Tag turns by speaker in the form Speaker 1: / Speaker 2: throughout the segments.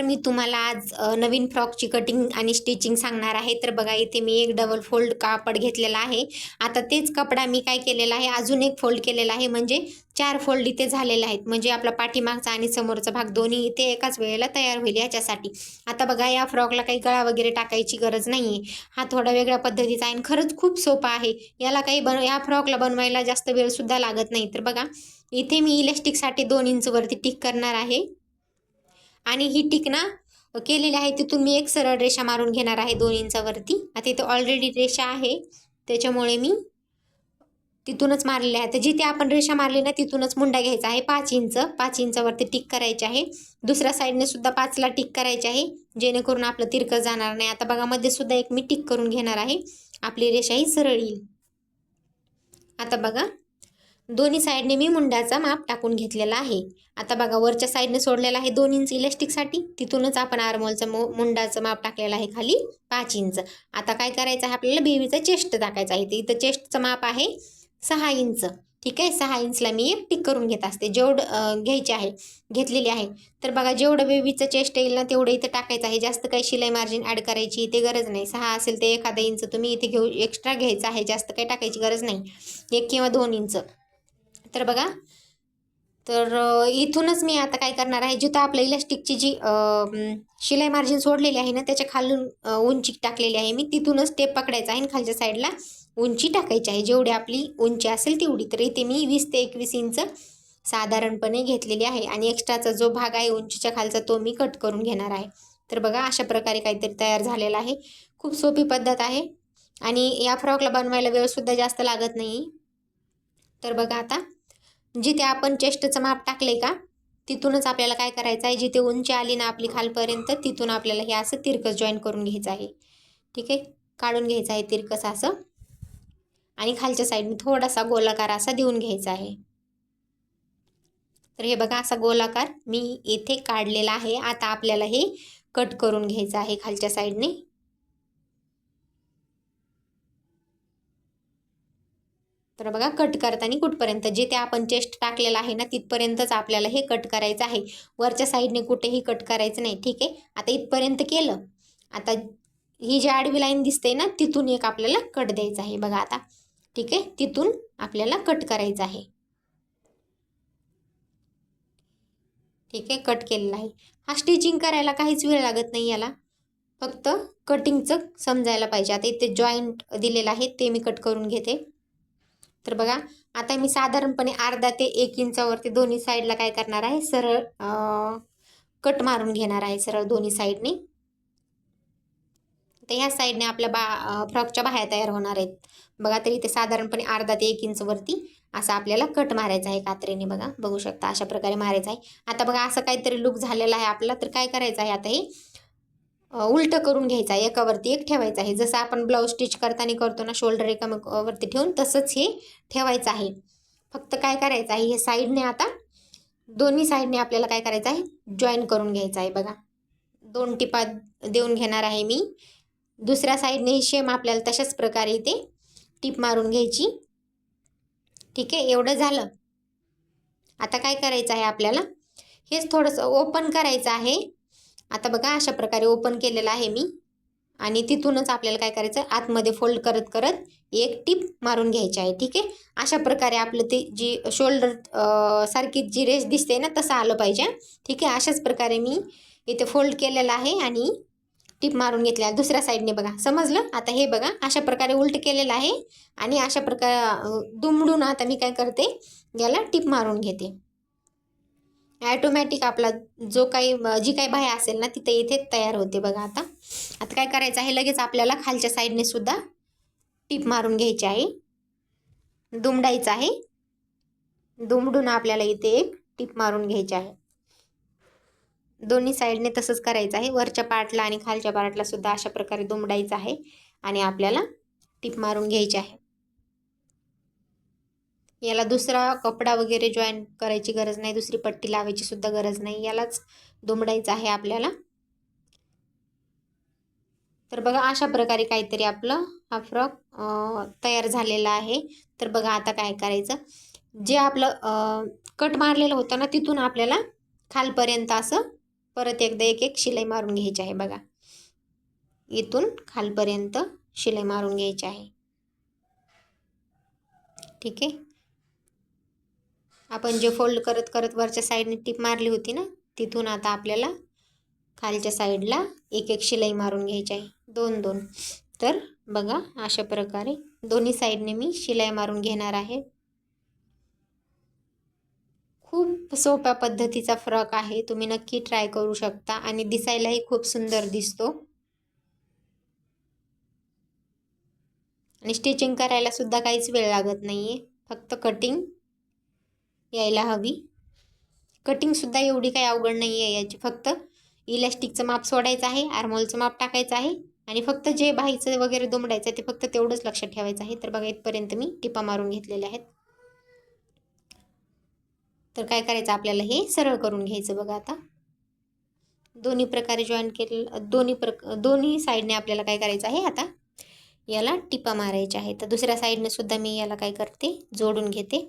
Speaker 1: मी तुम्हाला आज नवीन फ्रॉकची कटिंग आणि स्टिचिंग सांगणार आहे. तर बघा इथे मी एक डबल फोल्ड कापड घेतलेला आहे. आता तेच कपडा मी काय केलेला आहे, अजून एक फोल्ड केलेला आहे, म्हणजे 4 फोल्ड इथे झालेले आहेत. म्हणजे आपला पाठीमागचा आणि समोरचा भाग दोन्ही इथे एकाच वेळेला तयार होईल याच्यासाठी. आता बघा या फ्रॉकला काही गळा वगैरे टाकायची गरज नाही आहे. हा थोडा वेगळ्या पद्धतीचा आहे आणि खरंच खूप सोपा आहे. याला काही या फ्रॉकला बनवायला जास्त वेळसुद्धा लागत नाही. तर बघा इथे मी इलास्टिकसाठी 2 इंच वरती टिक करणार आहे. आणि ही टिक ना केलेली आहे तिथून मी एक सरळ रेषा मारून घेणार आहे 2 इंचावरती. आता इथे ऑलरेडी रेषा आहे त्याच्यामुळे मी तिथूनच मारलेली आहे. तर जिथे आपण रेषा मारली ना तिथूनच मुंडा घ्यायचा आहे 5 इंच. 5 इंचावरती टिक करायची आहे. दुसऱ्या साईडने सुद्धा 5 ला टिक करायची आहे, जेणेकरून आपलं तिरकं जाणार नाही. आता बघा मध्ये सुद्धा एक मी टिक करून घेणार आहे, आपली रेषा ही सरळ येईल. आता बघा दोन्ही साईडने मी मुंडाचा माप टाकून घेतलेला आहे. आता बघा वरच्या साईडने सोडलेला आहे 2 इंच इलास्टिकसाठी, तिथूनच आपण आर्मोलचं मुंडाचं माप टाकलेलं आहे खाली 5 इंच. आता काय करायचं आहे, आपल्याला बेबीचा चेस्ट टाकायचा आहे. इथं चेस्टचं माप आहे 6 इंच. ठीक आहे, 6 इंचला मी एक टिक करून घेत असते, जेवढं घ्यायचे आहे घेतलेली आहे. तर बघा जेवढं बेबीचं चेस्ट येईल ना तेवढं इथं टाकायचं आहे. जास्त काही शिलाई मार्जिन ॲड करायची इथे गरज नाही. 6 असेल ते एखादा इंच तुम्ही इथे घेऊ एक्स्ट्रा घ्यायचं आहे, जास्त काही टाकायची गरज नाही, 1 किंवा 2 इंच. तर बघा तर इथूनच मी आता काय करणार आहे, जिथं आपल्या इलास्टिकची जी शिलाई मार्जिन सोडलेली आहे ना त्याच्या खालून उंची टाकलेली आहे मी, तिथूनच टेप पकडायचा आहे आणि खालच्या साईडला उंची टाकायची आहे. जेवढी आपली उंची असेल तेवढी. तर इथे मी 20 ते 21 इंच साधारणपणे घेतलेली आहे आणि एक्स्ट्राचा जो भाग आहे उंचीच्या खालचा तो मी कट करून घेणार आहे. तर बघा अशा प्रकारे काहीतरी तयार झालेला आहे. खूप सोपी पद्धत आहे आणि या फ्रॉकला बनवायला वेळसुद्धा जास्त लागत नाही. तर बघा आता जिथे आपण चेस्टचं माप टाकले का तिथूनच आपल्याला काय करायचं आहे, जिथे उंची आली ना आपली खालपर्यंत तिथून आपल्याला हे असं तिरकस जॉईन करून घ्यायचं आहे. ठीक आहे, काढून घ्यायचं आहे तिरकस असं आणि खालच्या साईडने थोडासा गोलाकार असा देऊन घ्यायचा आहे. तर हे बघा असा गोलाकार मी इथे काढलेला आहे. आता आपल्याला हे कट करून घ्यायचं आहे खालच्या साईडने. तर बघा कट करताना कुठपर्यंत, जिथे आपण चेस्ट टाकलेला आहे ना तिथपर्यंतच आपल्याला हे कट करायचं आहे. वरच्या साईडने कुठेही कट करायचं नाही. ठीक आहे, आता इथपर्यंत केलं. आता ही जी आडवी लाईन दिसते ना तिथून एक आपल्याला कट द्यायचा आहे. बघा आता ठीक आहे, तिथून आपल्याला कट करायचं आहे. ठीक आहे, कट केलेला आहे. हा स्टिचिंग करायला काहीच वेळ लागत नाही, याला फक्त कटिंगचं समजायला पाहिजे. आता इथे जॉईंट दिलेलं आहे ते मी कट करून घेते. तर बघा आता मी साधारणपणे अर्धा ते 1 इंचावरती दोन्ही साईडला काय करणार आहे, सरळ कट मारून घेणार आहे सरळ दोन्ही साईडने. तर ह्या साईडने आपल्या फ्रॉकच्या बाह्या तयार होणार आहेत. बघा तर इथे साधारणपणे अर्धा ते 1 इंचवरती असं आपल्याला कट मारायचा आहे कात्रीने. बघा बघू शकता अशा प्रकारे मारायचं आहे. आता बघा असं काहीतरी लुक झालेला आहे आपला. तर काय करायचं आहे, आता हे उलटं करून घ्यायचं आहे, एकावरती एक ठेवायचं आहे. जसं आपण ब्लाऊज स्टिच करताना करतो ना, शोल्डर एकावरती ठेवून तसंच हे ठेवायचं आहे. फक्त काय करायचं आहे, हे साईडने आता दोन्ही साईडने आपल्याला काय करायचं आहे, जॉईन करून घ्यायचं आहे. बघा 2 टिपा देऊन घेणार आहे मी. दुसऱ्या साईडने सेम आपल्याला तशाच प्रकारे इथे टिप मारून घ्यायची. ठीक आहे, एवढं झालं. आता काय करायचं आहे, आपल्याला हेच थोडंसं ओपन करायचं आहे. आता बघा अशा प्रकारे ओपन केलेलं आहे मी आणि तिथूनच आपल्याला काय करायचं, आतमध्ये फोल्ड करत करत एक टिप मारून घ्यायची आहे. ठीक आहे, अशा प्रकारे आपलं ते जी शोल्डर सारखी जी रेष दिसते ना तसं आलं पाहिजे. ठीक आहे, अशाच प्रकारे मी इथे फोल्ड केलेलं आहे आणि टिप मारून घेतल्या दुसऱ्या साईडने. बघा समजलं. आता हे बघा अशा प्रकारे उलट केलेलं आहे आणि अशा प्रकारे दुमडून आता मी काय करते, याला टिप मारून घेते. ॲटोमॅटिक आपला जो काही जी काही बाह्य असेल ना तिथे इथे तयार होते. बघा आता आता काय करायचं आहे, लगेच आपल्याला खालच्या साईडने सुद्धा टिप मारून घ्यायची आहे, दुमडायचं आहे. दुमडून आपल्याला इथे एक टिप मारून घ्यायची आहे. दोन्ही साईडने तसंच करायचं आहे. वरच्या पार्टला आणि खालच्या पार्टला सुद्धा अशा प्रकारे दुमडायचं आहे आणि आपल्याला टिप मारून घ्यायची आहे. याला दुसरा कपडा वगैरे जॉईन करायची गरज नाही, दुसरी पट्टी लावायची सुद्धा गरज नाही, यालाच दुमडायचं आहे आपल्याला. तर बघा अशा प्रकारे काहीतरी आपलं हा फ्रॉक तयार झालेला आहे. तर बघा आता काय करायचं, जे आपलं कट मारलेलं होतं ना तिथून आपल्याला खालपर्यंत असं परत एकदा एक एक शिलाई मारून घ्यायची आहे बघा. इथून खालपर्यंत शिलाई मारून घ्यायची आहे. ठीक आहे. आपण जे फोल्ड करत करत वरच्या साईडने टिप मारली होती ना, तिथून आता आपल्याला खालच्या साईडला एक एक शिलाई मारून घ्यायची आहे, 2-2. तर बघा अशा प्रकारे दोन्ही साईडने मी शिलाई मारून घेणार आहे. खूप सोप्या पद्धतीचा फ्रॉक आहे, तुम्ही नक्की ट्राय करू शकता आणि दिसायलाही खूप सुंदर दिसतो. आणि स्टिचिंग करायला सुद्धा काहीच वेळ लागत नाही आहे, फक्त कटिंग यायला हवी. कटिंगसुद्धा एवढी काही अवघड नाही आहे याची, फक्त इलॅस्टिकचं माप सोडायचं आहे, आर्महोलचं माप टाकायचं आहे आणि फक्त जे बाहीचं वगैरे दुमडायचं ते फक्त तेवढंच लक्षात ठेवायचं आहे. तर बघा इथपर्यंत मी टिपा मारून घेतलेल्या आहेत. तर काय करायचं आपल्याला, हे सरळ करून घ्यायचं बघा. आता दोन्ही प्रकारे जॉईन केलं, दोन्ही साईडने आपल्याला काय करायचं आहे, आता याला टिपा मारायच्या आहेत. तर दुसऱ्या साईडने सुद्धा मी याला काय करते, जोडून घेते.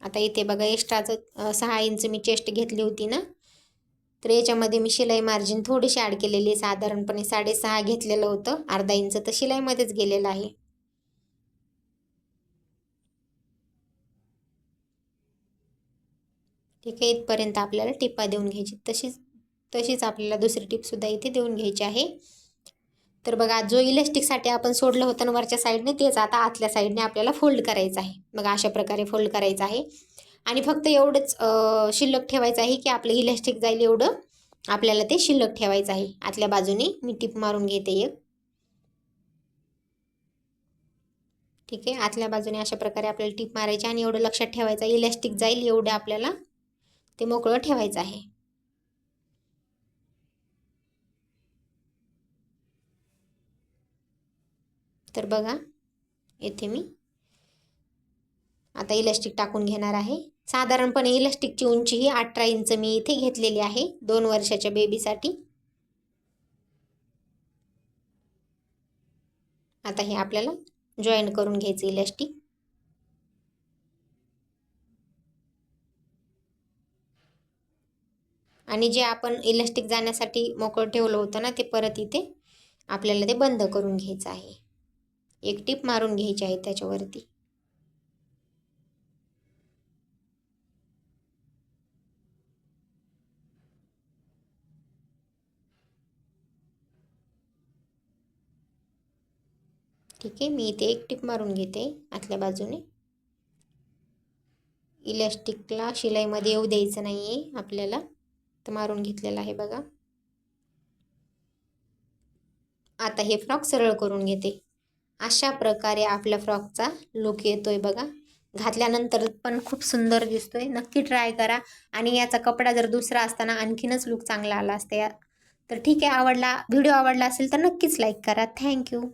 Speaker 1: आता इथे बघा एक्स्ट्राचं 6 इंच मी चेस्ट घेतली होती ना, तर याच्यामध्ये मी शिलाई मार्जिन थोडीशी ॲड केलेली आहे. साधारणपणे 6.5 घेतलेलं होतं, अर्धा इंच तर शिलाईमध्येच गेलेलं आहे. ठीक आहे. इथपर्यंत आपल्याला टिपा देऊन घ्यायची. तशीच आपल्याला दुसरी टिपसुद्धा इथे देऊन घ्यायची आहे. तर बघा जो इलॅस्टिकसाठी आपण सोडलं होतं ना वरच्या साईडने, तेच आता आतल्या साईडने आपल्याला फोल्ड करायचं आहे. बघा अशा प्रकारे फोल्ड करायचं आहे आणि फक्त एवढंच शिल्लक ठेवायचं आहे की आपलं इलॅस्टिक जाईल एवढं आपल्याला ते शिल्लक ठेवायचं आहे. आतल्या बाजूने मी टिप मारून घेते एक. ठीक आहे. आतल्या बाजूने अशा प्रकारे आपल्याला टिप मारायची आणि एवढं लक्षात ठेवायचं, इलॅस्टिक जाईल एवढं आपल्याला ते मोकळं ठेवायचं आहे. तर बघा इथे मी आता इलॅस्टिक टाकून घेणार आहे. साधारणपणे इलॅस्टिकची उंची ही 18 इंच मी इथे घेतलेली आहे 2 वर्षाच्या बेबीसाठी. आता हे आपल्याला जॉईन करून घ्यायचं इलॅस्टिक. आणि जे आपण इलॅस्टिक जाण्यासाठी मोकळं ठेवलं होतं ना, ते परत इथे आपल्याला ते बंद करून घ्यायचं आहे. एक टिप मारून घ्यायची आहे त्याच्यावरती. ठीक आहे. मी इथे एक टिप मारून घेते आतल्या बाजूने. इलॅस्टिकला शिलाईमध्ये येऊ द्यायचं नाही आहे आपल्याला, तर मारून घेतलेलं आहे बघा. आता हे फ्रॉक सरळ करून घेते. अशा प्रकारे आपल्या फ्रॉकचा लुक येतोय बघा. घातल्यानंतर पण खूप सुंदर दिसतोय. नक्की ट्राय करा. आणि याचा कपडा जर दुसरा असताना आणखीनच लुक चांगला आला असता. तर ठीक आहे, व्हिडिओ आवडला असेल तर नक्कीच लाईक करा. थँक्यू.